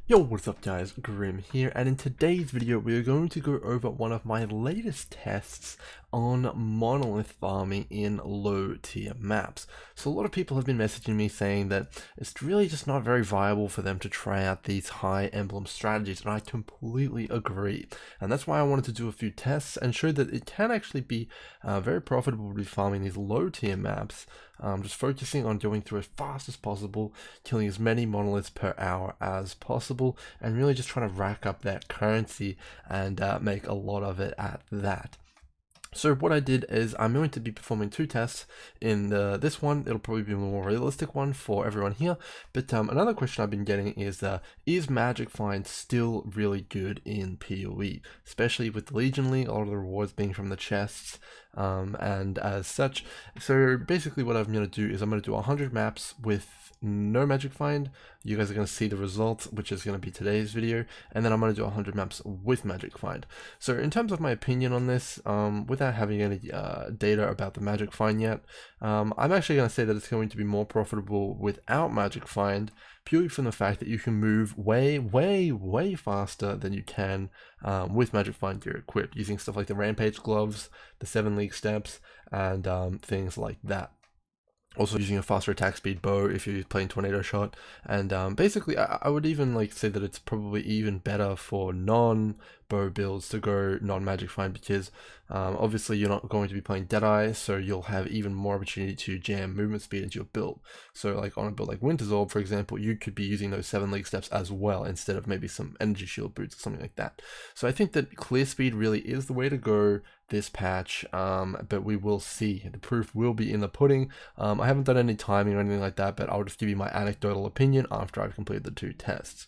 Yo, what's up guys, Grim here, and in today's video we are going to go over one of my latest tests on monolith farming in low tier maps. So a lot of people have been messaging me saying that it's really just not very viable for them to try out these high emblem strategies, and I completely agree. And that's why I wanted to do a few tests and show that it can actually be very profitable to be farming these low tier maps, just focusing on going through as fast as possible, killing as many monoliths per hour as possible, and really just trying to rack up that currency and make a lot of it at that. So what I did is I'm going to be performing two tests. In this one, it'll probably be a more realistic one for everyone here. But another question I've been getting is Magic Find still really good in PoE? Especially with the Legion League, a lot of the rewards being from the chests and as such. So basically what I'm going to do is I'm going to do 100 maps with no Magic Find. You guys are going to see the results, which is going to be today's video, and then I'm going to do 100 maps with Magic Find. So in terms of my opinion on this, without having any data about the Magic Find yet, I'm actually going to say that it's going to be more profitable without Magic Find, purely from the fact that you can move way faster than you can with Magic Find gear equipped, using stuff like the Rampage gloves, the 7 league steps, and things like that. Also using a faster attack speed bow if you're playing tornado shot, and basically I would even say that it's probably even better for non-bow builds to go non-Magic Find, because obviously you're not going to be playing Deadeye, so you'll have even more opportunity to jam movement speed into your build. So like on a build like Winter's Orb, for example, you could be using those 7 league steps as well, instead of maybe some energy shield boots or something like that. So I think that clear speed really is the way to go this patch, but we will see. The proof will be in the pudding. I haven't done any timing or anything like that, but I'll just give you my anecdotal opinion after I've completed the two tests.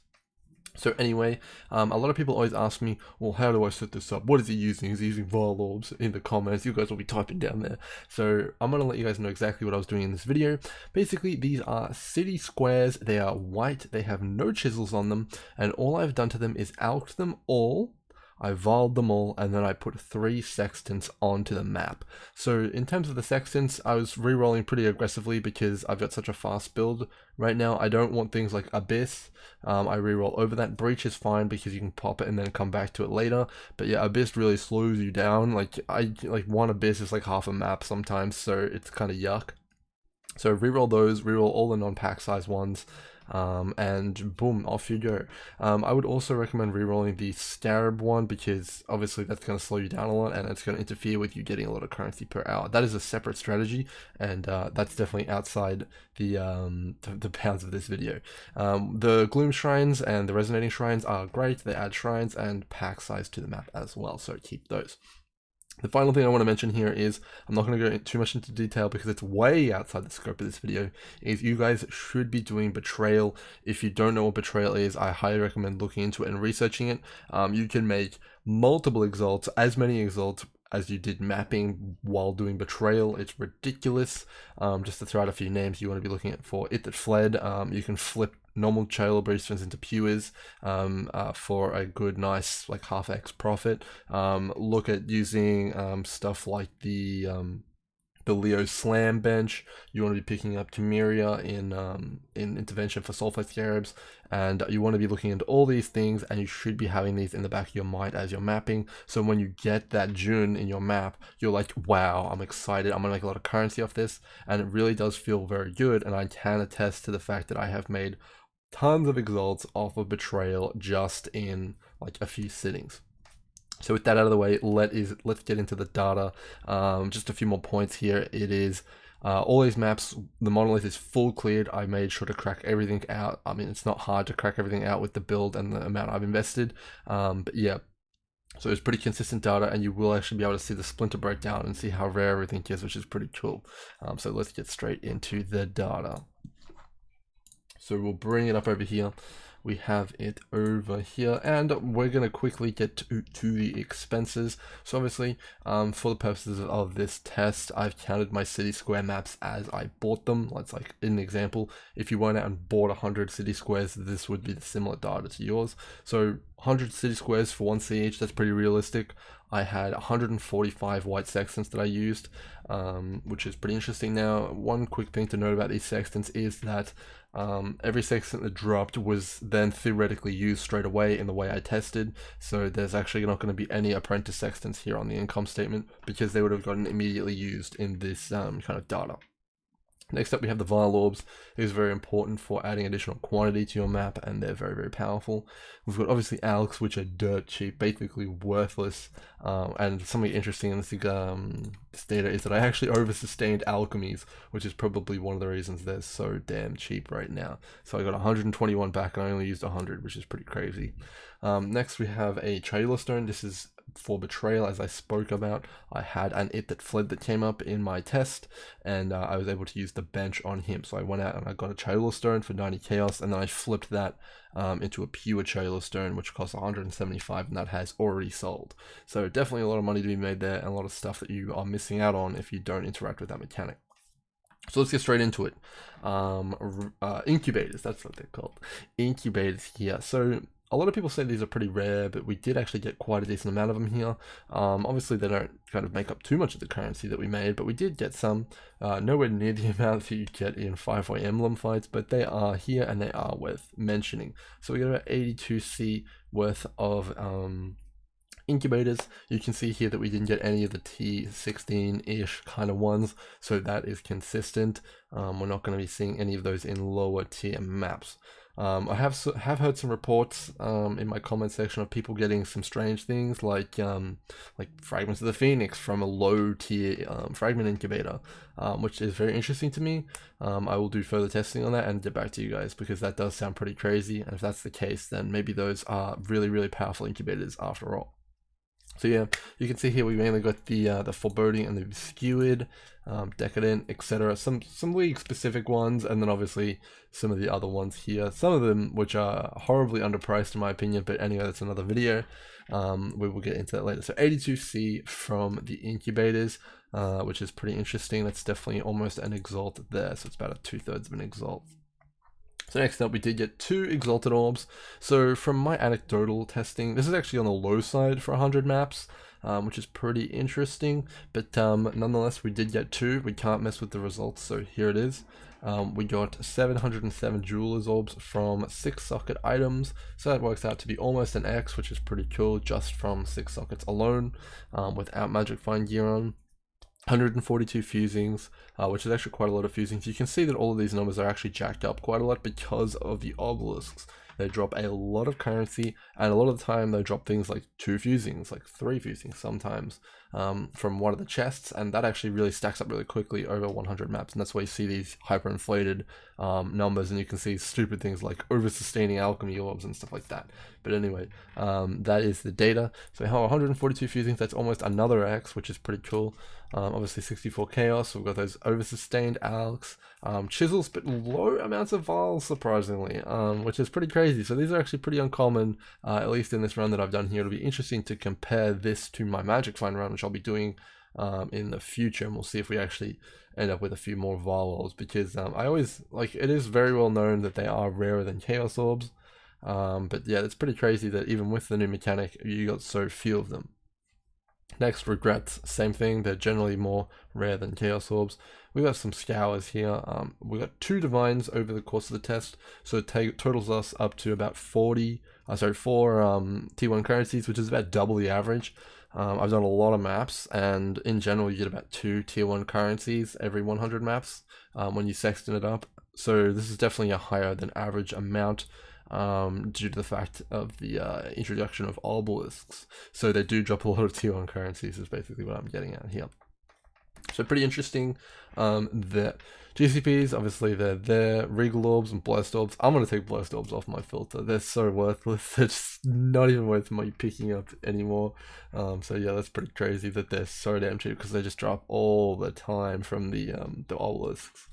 So anyway, a lot of people always ask me, well, how do I set this up? What is he using? Is he using Vile Orbs? In the comments, you guys will be typing down there. So I'm going to let you guys know exactly what I was doing in this video. Basically, these are city squares. They are white. They have no chisels on them. And all I've done to them is alch them all. I viled them all, and then I put 3 sextants onto the map. So in terms of the sextants, I was re-rolling pretty aggressively because I've got such a fast build right now. I don't want things like Abyss. I re-roll over that. Breach is fine because you can pop it and then come back to it later. But yeah, Abyss really slows you down. Like one Abyss is like half a map sometimes, so it's kind of yuck. So re-roll those, re-roll all the non-pack size ones, and boom, off you go. I would also recommend re-rolling the Scarab one, because obviously that's going to slow you down a lot and it's going to interfere with you getting a lot of currency per hour. That is a separate strategy, and that's definitely outside the bounds of this video. The Gloom Shrines and the Resonating Shrines are great. They add shrines and pack size to the map as well, so keep those. The final thing I want to mention here is, I'm not going to go too much into detail because it's way outside the scope of this video, is you guys should be doing Betrayal. If you don't know what Betrayal is, I highly recommend looking into it and researching it. You can make multiple exalts, as many exalts as you did mapping while doing Betrayal. It's ridiculous. Just to throw out a few names you want to be looking at for It That Fled, you can flip normal Trail Breezefins into Pewers for a good, nice, like half X profit. Look at using stuff like the Leo Slam bench. You want to be picking up Temeria in Intervention for Sulfite Scarabs, and you want to be looking into all these things, and you should be having these in the back of your mind as you're mapping. So when you get that June in your map, you're like, wow, I'm excited, I'm gonna make a lot of currency off this, and it really does feel very good. And I can attest to the fact that I have made tons of exalts off of Betrayal just in like a few sittings. So with that out of the way, let's get into the data. Just a few more points here. It is all these maps, the monolith is full cleared. I made sure to crack everything out. I mean, it's not hard to crack everything out with the build and the amount I've invested, but yeah. So it's pretty consistent data, and you will actually be able to see the splinter breakdown and see how rare everything is, which is pretty cool. So let's get straight into the data. So we'll bring it up over here. We have it over here, and we're going to quickly get to the expenses. So obviously, for the purposes of this test, I've counted my city square maps as I bought them. Let's like an example, if you went out and bought 100 city squares, this would be the similar data to yours. So 100 city squares for 1 CH, that's pretty realistic. I had 145 white sextants that I used, which is pretty interesting. Now, one quick thing to note about these sextants is that Every sextant that dropped was then theoretically used straight away in the way I tested, so there's actually not going to be any apprentice sextants here on the income statement because they would have gotten immediately used in this kind of data. Next up, we have the vial orbs. It is very important for adding additional quantity to your map, and they're very, very powerful. We've got obviously alks, which are dirt cheap, basically worthless. And something interesting in this data is that I actually over-sustained alchemies, which is probably one of the reasons they're so damn cheap right now. So I got 121 back, and I only used 100, which is pretty crazy. Next, we have a Trader Stone. This is for betrayal, as I spoke about. I had an It That Fled that came up in my test, and I was able to use the bench on him. So I went out and I got a Trader Stone for 90 chaos, and then I flipped that into a pure Trader Stone, which costs 175, and that has already sold. So definitely a lot of money to be made there, and a lot of stuff that you are missing out on if you don't interact with that mechanic. So let's get straight into it. Incubators, that's what they're called. Incubators here. So a lot of people say these are pretty rare, but we did actually get quite a decent amount of them here. Obviously, they don't kind of make up too much of the currency that we made, but we did get some. Nowhere near the amount that you get in 5-way emblem fights, but they are here and they are worth mentioning. So we got about 82C worth of incubators. You can see here that we didn't get any of the T16-ish kind of ones, so that is consistent. We're not going to be seeing any of those in lower tier maps. I have heard some reports in my comment section of people getting some strange things like fragments of the Phoenix from a low tier fragment incubator, which is very interesting to me. I will do further testing on that and get back to you guys, because that does sound pretty crazy, and if that's the case, then maybe those are really, really powerful incubators after all. So yeah, you can see here we mainly got the foreboding and the obscured, decadent, etc. Some league specific ones, and then obviously some of the other ones here. Some of them which are horribly underpriced in my opinion, but anyway, that's another video. We will get into that later. So 82C from the incubators, which is pretty interesting. That's definitely almost an exalt there, so it's about a 2/3 of an exalt. So next up, we did get 2 Exalted Orbs. So from my anecdotal testing, this is actually on the low side for 100 maps, which is pretty interesting. But nonetheless, we did get 2. We can't mess with the results, so here it is. We got 707 Jeweler's Orbs from 6 socket items. So that works out to be almost an X, which is pretty cool, just from 6 sockets alone, without Magic Find gear on. 142 fusings, which is actually quite a lot of fusings. You can see that all of these numbers are actually jacked up quite a lot because of the obelisks. They drop a lot of currency, and a lot of the time they drop things like 2 fusings, like 3 fusings sometimes, from one of the chests, and that actually really stacks up really quickly over 100 maps, and that's why you see these hyperinflated numbers, and you can see stupid things like over-sustaining alchemy orbs and stuff like that. But anyway, that is the data. So we have 142 fusings, that's almost another X, which is pretty cool. Obviously 64 chaos, so we've got those over-sustained alks, chisels, but low amounts of vials, surprisingly, which is pretty crazy. So these are actually pretty uncommon, at least in this run that I've done here. It'll be interesting to compare this to my Magic Find run, which I'll be doing in the future, and we'll see if we actually end up with a few more vial orbs, because I always, like, it is very well known that they are rarer than chaos orbs, but yeah, it's pretty crazy that even with the new mechanic, you got so few of them. Next, regrets, same thing, they're generally more rare than chaos orbs. We got some scours here. We got 2 divines over the course of the test, so it totals us up to about 4 T1 currencies, which is about double the average. I've done a lot of maps, and in general you get about 2 tier 1 currencies every 100 maps when you sextant it up. So this is definitely a higher than average amount, due to the fact of the introduction of obelisks. So they do drop a lot of tier 1 currencies, is basically what I'm getting at here. So pretty interesting. The GCPs, obviously they're there. Regal Orbs and Blessed Orbs. I'm going to take Blessed Orbs off my filter. They're so worthless. They're just not even worth my picking up anymore. So yeah, that's pretty crazy that they're so damn cheap, because they just drop all the time from the obelisks.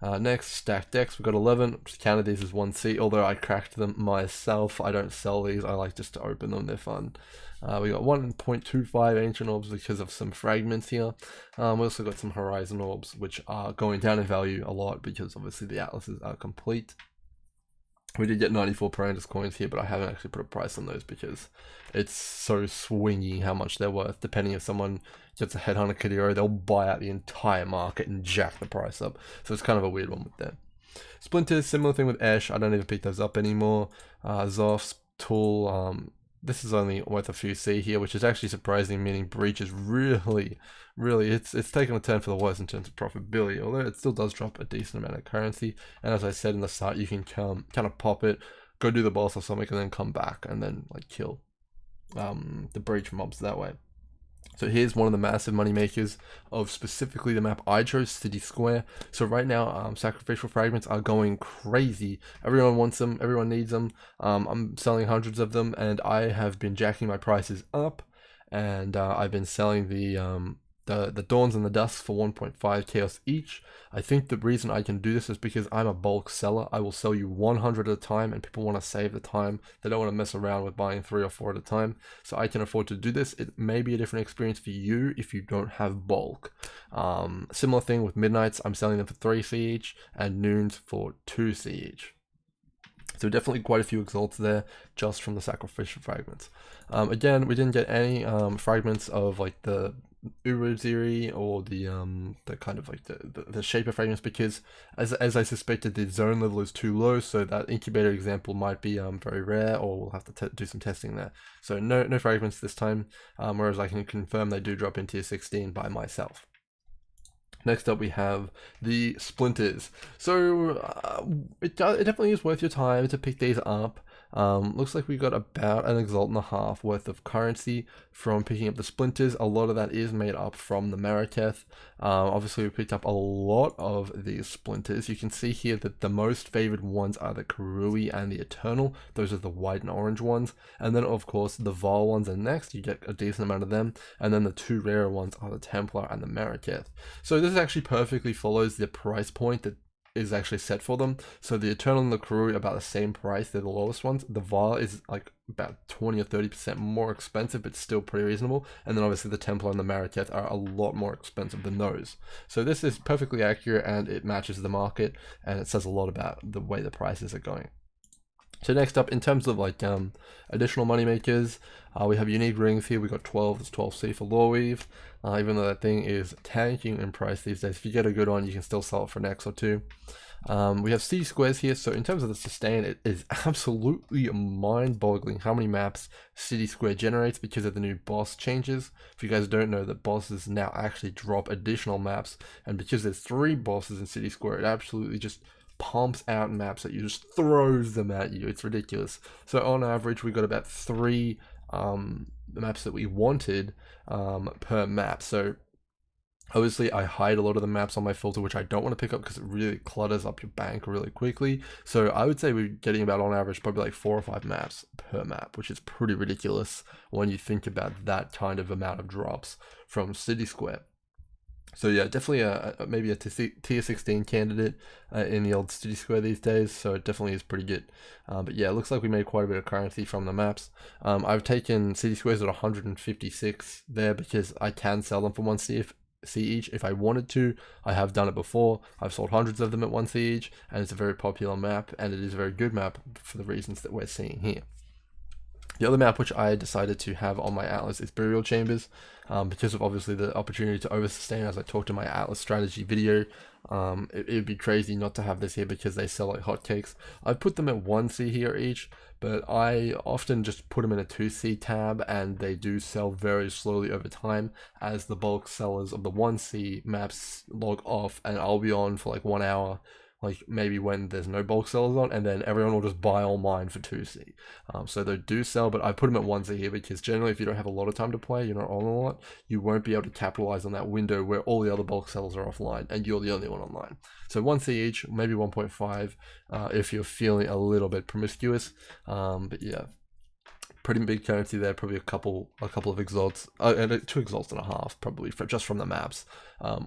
Next, stacked decks, we've got 11. Just counted these as 1C, although I cracked them myself. I don't sell these, I like just to open them, they're fun. We got 1.25 Ancient Orbs because of some fragments here. We also got some Horizon Orbs, which are going down in value a lot because obviously the Atlases are complete. We did get 94 Perandus coins here, but I haven't actually put a price on those because it's so swingy how much they're worth. Depending if someone gets a Headhunter Kadiro, they'll buy out the entire market and jack the price up. So it's kind of a weird one with them. Splinters, similar thing with Ash. I don't even pick those up anymore. Zoff, Tool. This is only worth a few C here, which is actually surprising, meaning Breach is really, it's taken a turn for the worse in terms of profitability, although it still does drop a decent amount of currency. And as I said in the start, you can kind of pop it, go do the boss or something, and then come back and then like kill the Breach mobs that way. So here's one of the massive money makers of specifically the map I chose, City Square. So right now, sacrificial fragments are going crazy. Everyone wants them, everyone needs them. I'm selling hundreds of them, and I have been jacking my prices up. And I've been selling the Dawns and the Dusks for 1.5 chaos each. I think the reason I can do this is because I'm a bulk seller. I will sell you 100 at a time, and people want to save the time. They don't want to mess around with buying 3 or 4 at a time. So I can afford to do this. It may be a different experience for you if you don't have bulk. Similar thing with Midnights. I'm selling them for 3C each, and Noons for 2C each. So definitely quite a few exalts there just from the sacrificial fragments. Again, we didn't get any fragments of like the Uruziri or the kind of like the shaper fragments, because as I suspected, the zone level is too low, so that incubator example might be very rare, or we'll have to do some testing there. So no fragments this time, whereas I can confirm they do drop in tier 16 by myself. Next up we have the Splinters. So it definitely is worth your time to pick these up. Looks like we got about an exalt and a half worth of currency from picking up the Splinters. A lot of that is made up from the Maraketh. Obviously we picked up a lot of these Splinters. You can see here that the most favored ones are the Karui and the Eternal. Those are the white and orange ones. And then of course the Val ones are next. You get a decent amount of them. And then the 2 rarer ones are the Templar and the Maraketh. So this actually perfectly follows the price point that is actually set for them. So the Eternal and the Karui are about the same price. They're the lowest ones. The Val is like about 20 or 30% more expensive, but still pretty reasonable. And then obviously the Templar and the Maraketh are a lot more expensive than those. So this is perfectly accurate, and it matches the market, and it says a lot about the way the prices are going. So next up, in terms of like additional money makers, we have unique rings here. We got 12. It's 12C for Lawweave. Even though that thing is tanking in price these days, if you get a good one, you can still sell it for an X or 2. We have C squares here. So in terms of the sustain, it is absolutely mind-boggling how many maps City Square generates because of the new boss changes. If you guys don't know, that bosses now actually drop additional maps, and because there's 3 bosses in City Square, it absolutely just pumps out maps that you just throws them at you. It's ridiculous. So on average, we got about 3 maps that we wanted per map. So obviously I hide a lot of the maps on my filter, which I don't want to pick up because it really clutters up your bank really quickly. So I would say we're getting about on average probably like 4 or 5 maps per map, which is pretty ridiculous when you think about that kind of amount of drops from City Square. So yeah, definitely maybe a tier 16 candidate in the old City Square these days, so it definitely is pretty good. But yeah, it looks like we made quite a bit of currency from the maps. I've taken City Squares at 156 there because I can sell them for 1C each if I wanted to. I have done it before. I've sold hundreds of them at 1C each, and it's a very popular map, and it is a very good map for the reasons that we're seeing here. The other map which I decided to have on my Atlas is Burial Chambers, because of obviously the opportunity to oversustain, as I talked in my Atlas strategy video. It would be crazy not to have this here because they sell like hotcakes. I've put them at 1C here each, but I often just put them in a 2C tab, and they do sell very slowly over time as the bulk sellers of the 1C maps log off, and I'll be on for like 1 hour, like maybe when there's no bulk sellers on, and then everyone will just buy all mine for 2C. So they do sell, but I put them at 1C here because generally if you don't have a lot of time to play, you're not on a lot, you won't be able to capitalize on that window where all the other bulk sellers are offline and you're the only one online. So 1C each, maybe 1.5 if you're feeling a little bit promiscuous. But yeah, pretty big currency there, probably a couple of exalts, 2 exalts and a half probably just from the maps,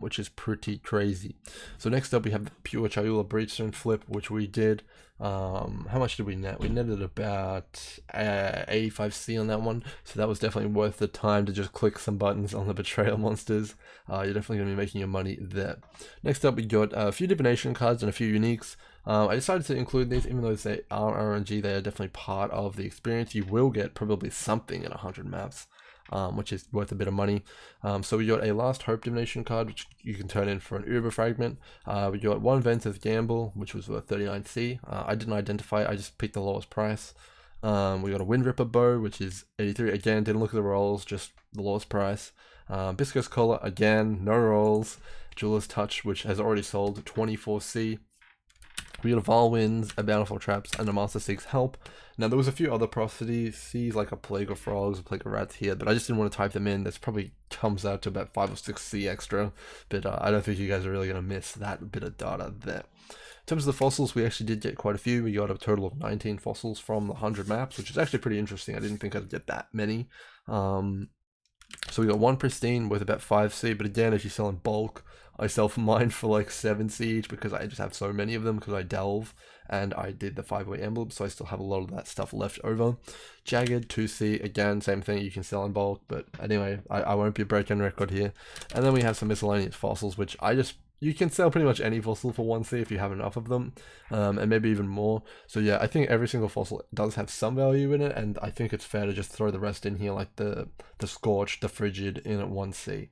which is pretty crazy. So next up we have the pure Chayula Breachstone flip, which we did. How much did we net? We netted about 85C on that one, so that was definitely worth the time to just click some buttons on the betrayal monsters. You're definitely going to be making your money there. Next up we got a few divination cards and a few uniques. I decided to include these, even though they are RNG, they are definitely part of the experience. You will get probably something in 100 maps. which is worth a bit of money. So we got a Last Hope Divination card, which you can turn in for an Uber fragment. We got one Ventus Gamble, which was worth 39C. I didn't identify it, I just picked the lowest price. We got a Wind Ripper Bow, which is 83. Again, didn't look at the rolls, just the lowest price. Biscos Collar, again, no rolls. Jeweler's Touch, which has already sold, 24C. We got a Val Winds, a Bountiful Traps, and a Master Seeks Help. Now, there was a few other prophecies, like a Plague of Frogs, a Plague of Rats here, but I just didn't want to type them in. This probably comes out to about 5 or 6C extra, but I don't think you guys are really going to miss that bit of data there. In terms of the fossils, we actually did get quite a few. We got a total of 19 fossils from the 100 maps, which is actually pretty interesting. I didn't think I'd get that many. So we got one Pristine with about 5C, but again, if you sell in bulk, I sell for mine for like 7C each because I just have so many of them because I delve and I did the 5-way emblem, so I still have a lot of that stuff left over. Jagged, 2C, again, same thing, you can sell in bulk, but anyway, I won't be breaking record here. And then we have some miscellaneous fossils, which you can sell pretty much any fossil for 1C if you have enough of them, and maybe even more. So yeah, I think every single fossil does have some value in it, and I think it's fair to just throw the rest in here, like the Scorched, the Frigid in at 1C.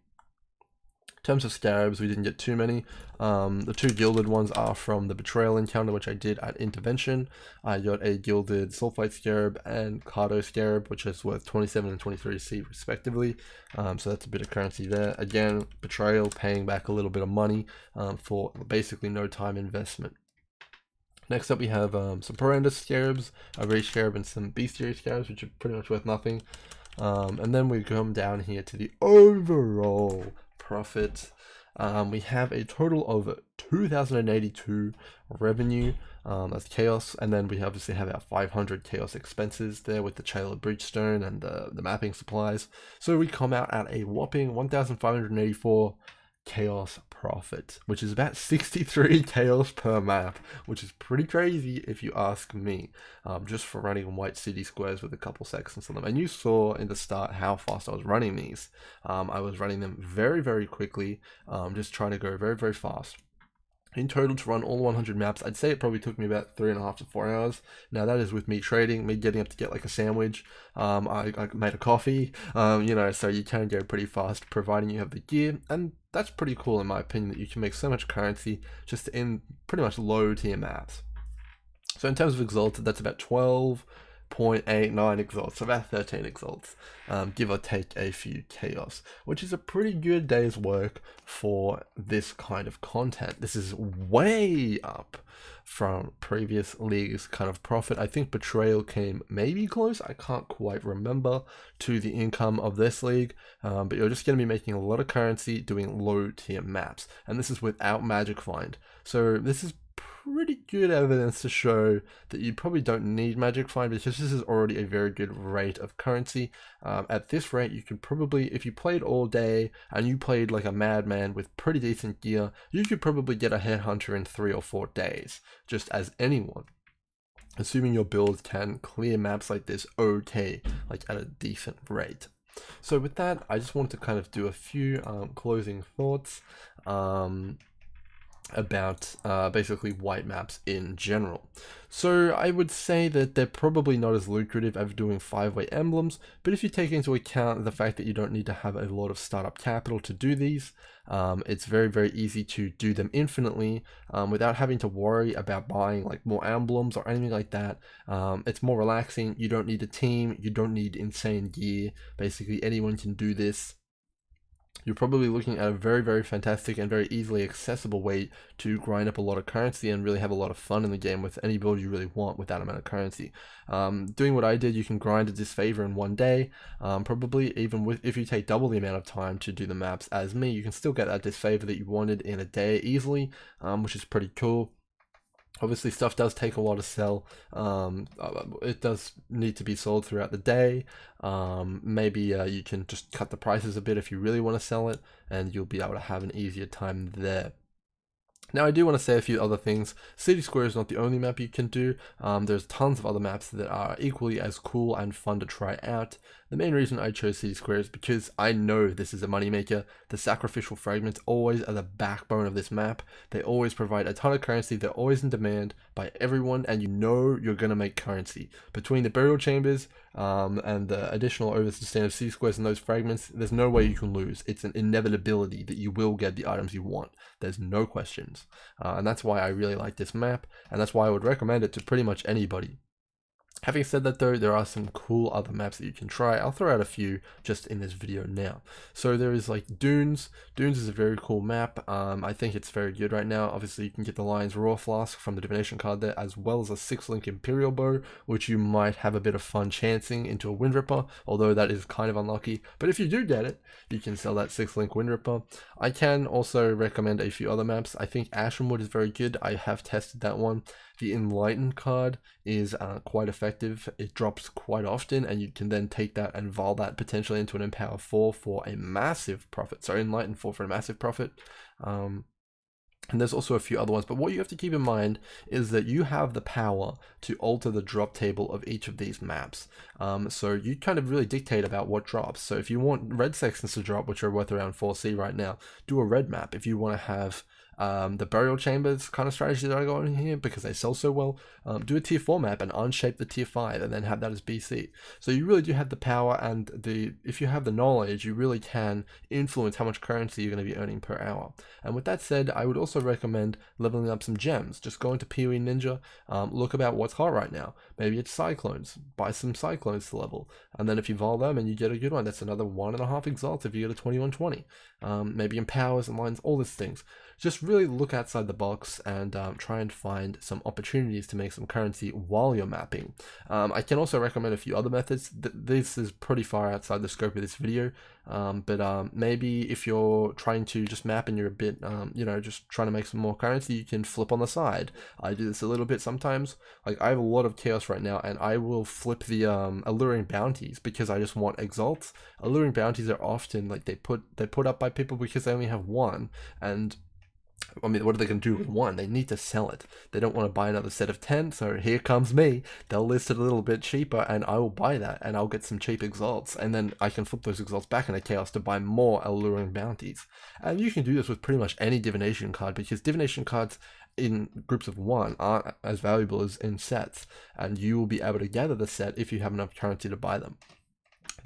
In terms of scarabs, we didn't get too many. The two gilded ones are from the Betrayal encounter, which I did at Intervention. I got a gilded Sulfite Scarab and Cardo Scarab, which is worth 27 and 23C respectively. So that's a bit of currency there. Again, Betrayal paying back a little bit of money for basically no time investment. Next up, we have some Porandus Scarabs, a Ray Scarab, and some Bestiary Scarabs, which are pretty much worth nothing. And then we come down here to the overall profit. We have a total of 2,082 revenue. That's chaos, and then we obviously have our 500 chaos expenses there with the Chailer Bridgestone and the mapping supplies. So we come out at a whopping 1,584 chaos profit, which is about 63 chaos per map, which is pretty crazy if you ask me, just for running white city squares with a couple sections on them. And you saw in the start how fast I was running these. I was running them very, very quickly, just trying to go very, very fast. In total, to run all 100 maps, I'd say it probably took me about 3.5 to 4 hours. Now that is with me trading, me getting up to get like a sandwich. I made a coffee, you know, so you can go pretty fast providing you have the gear. And that's pretty cool in my opinion, that you can make so much currency just in pretty much low tier maps. So in terms of exalted, that's about 12.89 exalts, so about 13 exalts, give or take a few chaos, which is a pretty good day's work for this kind of content. This is way up from previous leagues kind of profit. I think Betrayal came maybe close, I can't quite remember, to the income of this league, but you're just going to be making a lot of currency doing low tier maps, and this is without Magic Find. So this is pretty good evidence to show that you probably don't need Magic Find, because this is already a very good rate of currency. At this rate, you could probably, if you played all day and you played like a madman with pretty decent gear, you could probably get a Headhunter in 3 or 4 days, just as anyone. Assuming your build can clear maps like this okay, like at a decent rate. So with that, I just want to kind of do a few closing thoughts about basically white maps in general. So I would say that they're probably not as lucrative as doing 5-way emblems, but if you take into account the fact that you don't need to have a lot of startup capital to do these, it's very, very easy to do them infinitely without having to worry about buying like more emblems or anything like that. It's more relaxing. You don't need a team, you don't need insane gear. Basically anyone can do this. You're probably looking at a very, very fantastic and very easily accessible way to grind up a lot of currency and really have a lot of fun in the game with any build you really want with that amount of currency. Doing what I did, you can grind a Disfavor in 1 day. Probably even if you take double the amount of time to do the maps as me, you can still get that Disfavor that you wanted in a day easily, which is pretty cool. Obviously, stuff does take a while to sell. It does need to be sold throughout the day. Maybe you can just cut the prices a bit if you really want to sell it, and you'll be able to have an easier time there. Now I do want to say a few other things. City Square is not the only map you can do. There's tons of other maps that are equally as cool and fun to try out. The main reason I chose City Square is because I know this is a moneymaker. The sacrificial fragments always are the backbone of this map. They always provide a ton of currency. They're always in demand by everyone, and you know you're going to make currency. Between the burial chambers and the additional oversustain of City Squares and those fragments, there's no way you can lose. It's an inevitability that you will get the items you want. There's no questions. And that's why I really like this map, and that's why I would recommend it to pretty much anybody. Having said that though, there are some cool other maps that you can try. I'll throw out a few just in this video now. So there is like Dunes. Dunes is a very cool map. I think it's very good right now. Obviously you can get the Lion's Roar Flask from the Divination card there, as well as a 6-link Imperial Bow, which you might have a bit of fun chancing into a Wind Ripper, although that is kind of unlucky. But if you do get it, you can sell that 6-link Wind Ripper. I can also recommend a few other maps. I think Ashenwood is very good. I have tested that one. The Enlightened card is quite effective. It drops quite often, and you can then take that and vol that potentially into an Empower 4 for a massive profit. Sorry, Enlightened 4 for a massive profit. And there's also a few other ones, but what you have to keep in mind is that you have the power to alter the drop table of each of these maps. So you kind of really dictate about what drops. So if you want red sections to drop, which are worth around 4C right now, do a red map. If you want to have the burial chambers kind of strategy that I got in here because they sell so well, do a tier 4 map and unshape the tier 5 and then have that as BC. So you really do have the power, and if you have the knowledge, you really can influence how much currency you're going to be earning per hour. And with that said, I would also recommend leveling up some gems. Just go into PoE Ninja, look about what's hot right now. Maybe it's Cyclones, buy some Cyclones to level, and then if you vol them and you get a good one, that's another 1.5 exalts if you get a 2120. Maybe empowers and lines, all these things. Just really look outside the box and try and find some opportunities to make some currency while you're mapping. I can also recommend a few other methods. This is pretty far outside the scope of this video, but maybe if you're trying to just map and you're a bit, just trying to make some more currency, you can flip on the side. I do this a little bit sometimes. Like I have a lot of chaos right now, and I will flip the alluring bounties because I just want exalts. Alluring bounties are often like they put up by people because they only have one, and I mean, what are they going to do with one? They need to sell it. They don't want to buy another set of 10, so here comes me. They'll list it a little bit cheaper, and I will buy that, and I'll get some cheap exalts, and then I can flip those exalts back into chaos to buy more alluring bounties. And you can do this with pretty much any divination card, because divination cards in groups of 1 aren't as valuable as in sets, and you will be able to gather the set if you have enough currency to buy them.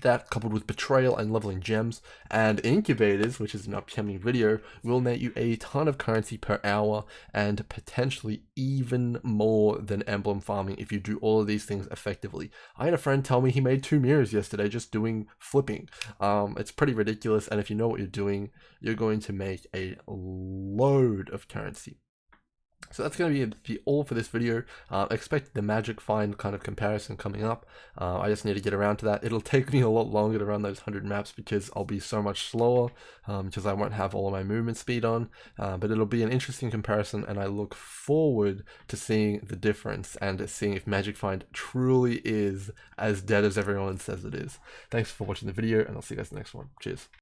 That, coupled with betrayal and leveling gems and incubators, which is an upcoming video, will net you a ton of currency per hour and potentially even more than emblem farming if you do all of these things effectively. I had a friend tell me he made 2 mirrors yesterday just doing flipping. It's pretty ridiculous, and if you know what you're doing, you're going to make a load of currency. So that's going to be all for this video. Expect the magic find kind of comparison coming up. I just need to get around to that. It'll take me a lot longer to run those 100 maps because I'll be so much slower because I won't have all of my movement speed on. But it'll be an interesting comparison, and I look forward to seeing the difference and seeing if magic find truly is as dead as everyone says it is. Thanks for watching the video, and I'll see you guys in the next one. Cheers.